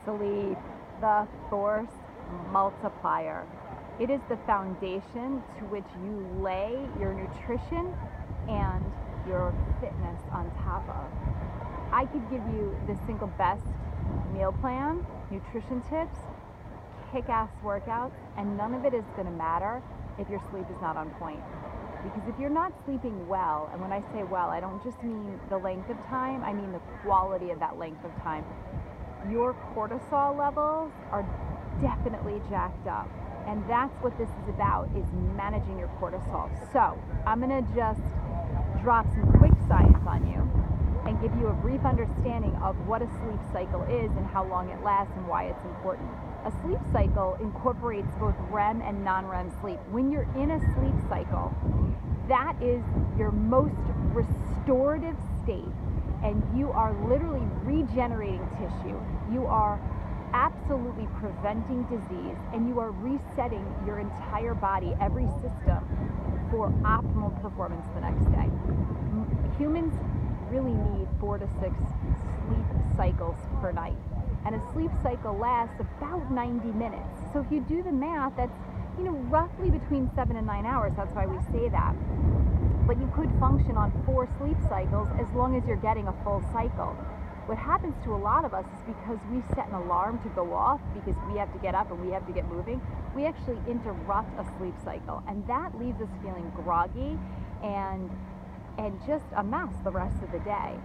Sleep, the force multiplier. It is the foundation to which you lay your nutrition and your fitness on top of. I could give you the single best meal plan, nutrition tips, kick-ass workouts, and none of it is going to matter if your sleep is not on point. Because if you're not sleeping well, and when I say well, I don't just mean the length of time, I mean the quality of that length of time, your cortisol levels are definitely jacked up. And that's what this is about, is managing your cortisol. So I'm going to just drop some quick science on you and give you a brief understanding of what a sleep cycle is and how long it lasts and why it's important. A sleep cycle incorporates both REM and non-REM sleep. When you're in a sleep cycle, that is your most restorative state, and you are literally regenerating tissue. You are absolutely preventing disease, and you are resetting your entire body, every system, for optimal performance the next day. Humans really need 4 to 6 sleep cycles per night. And a sleep cycle lasts about 90 minutes. So if you do the math, that's roughly between 7 and 9 hours. That's why we say that. But you could function on 4 sleep cycles as long as you're getting a full cycle. What happens to a lot of us is because we set an alarm to go off because we have to get up and we have to get moving, we actually interrupt a sleep cycle. And that leaves us feeling groggy and just a mess the rest of the day.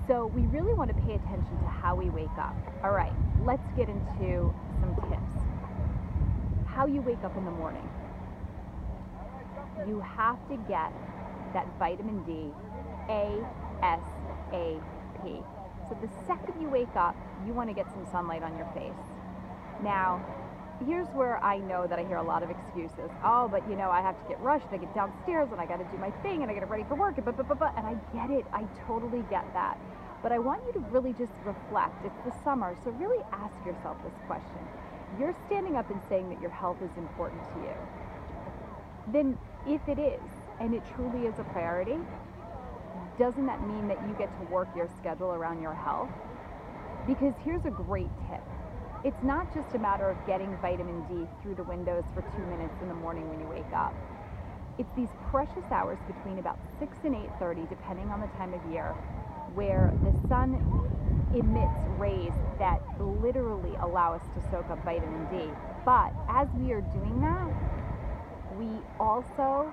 So we really want to pay attention to how we wake up. All right, let's get into some tips. How you wake up in the morning. You have to get that vitamin D ASAP. So the second you wake up, you want to get some sunlight on your face. Now, here's where I know that I hear a lot of excuses. Oh, but I have to get rushed, I get downstairs and I got to do my thing and I got to get ready for work, and I get it, I totally get that. But I want you to really just reflect. It's the summer, so really ask yourself this question. You're standing up and saying that your health is important to you. Then if it is, and it truly is a priority, doesn't that mean that you get to work your schedule around your health? Because here's a great tip. It's not just a matter of getting vitamin D through the windows for 2 minutes in the morning when you wake up. It's these precious hours between about 6 and 8:30, depending on the time of year, where the sun emits rays that literally allow us to soak up vitamin D. But as we are doing that, we also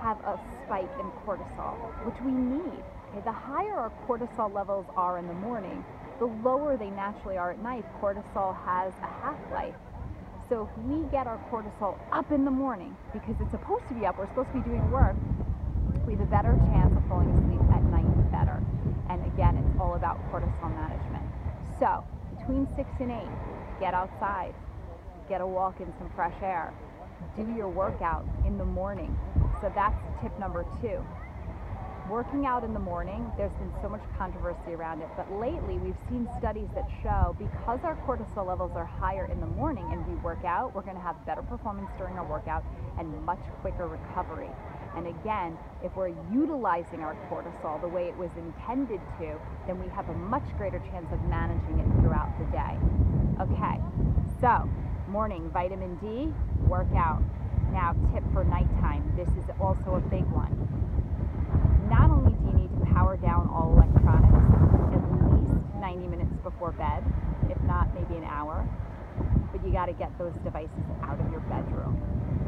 have a spike in cortisol, which we need. Okay? The higher our cortisol levels are in the morning, the lower they naturally are at night. Cortisol has a half-life. So if we get our cortisol up in the morning, because it's supposed to be up, we're supposed to be doing work, we have a better chance of falling asleep at night better. And again, it's all about cortisol management. So between 6 and 8, get outside, get a walk in some fresh air, do your workout in the morning. So that's tip number 2. Working out in the morning, there's been so much controversy around it, but lately we've seen studies that show because our cortisol levels are higher in the morning and we work out, we're going to have better performance during our workout and much quicker recovery. And again, if we're utilizing our cortisol the way it was intended to, then we have a much greater chance of managing it throughout the day. Okay, so morning, vitamin D, workout. Now, tip for nighttime. This is also a big one. Not only do you need to power down all electronics at least 90 minutes before bed, if not maybe an hour, but you got to get those devices out of your bedroom.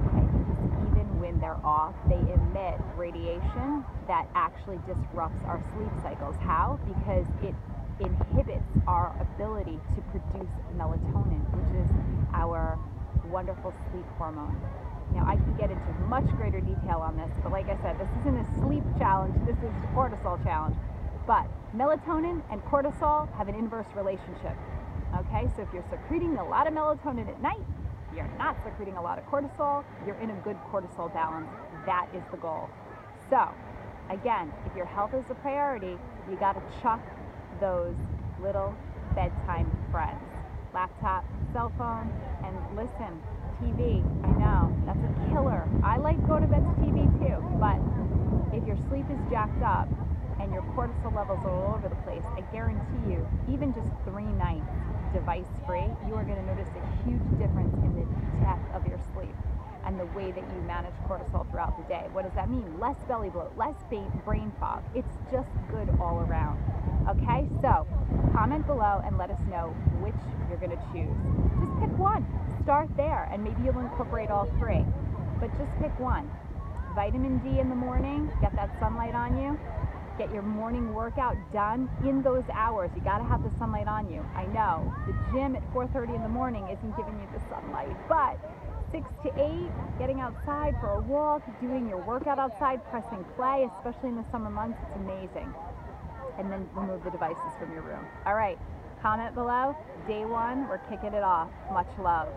Okay? Because even when they're off, they emit radiation that actually disrupts our sleep cycles. How? Because it inhibits our ability to produce melatonin, which is our wonderful sleep hormone. Now, I can get into much greater detail on this, but like I said, this isn't a sleep challenge, this is a cortisol challenge. But melatonin and cortisol have an inverse relationship. Okay, so if you're secreting a lot of melatonin at night, you're not secreting a lot of cortisol, you're in a good cortisol balance. That is the goal. So, again, if your health is a priority, you got to chuck those little bedtime friends. Laptop, cell phone, and listen, TV, I know, that's a killer. I like go to bed to TV too, but if your sleep is jacked up and your cortisol levels are all over the place, I guarantee you, even just 3 nights device free, you are going to notice a huge difference in the depth of your sleep and the way that you manage cortisol throughout the day. What does that mean? Less belly bloat, less brain fog. It's just good all around. Okay, so comment below and let us know which you're going to choose. Just pick one. Start there, and maybe you'll incorporate all three. But just pick one. Vitamin D in the morning, get that sunlight on you. Get your morning workout done in those hours. You got to have the sunlight on you. I know the gym at 4:30 in the morning isn't giving you the sunlight, but 6 to 8, getting outside for a walk, doing your workout outside, pressing play, especially in the summer months, it's amazing. And then remove the devices from your room. All right, comment below. Day 1, we're kicking it off. Much love.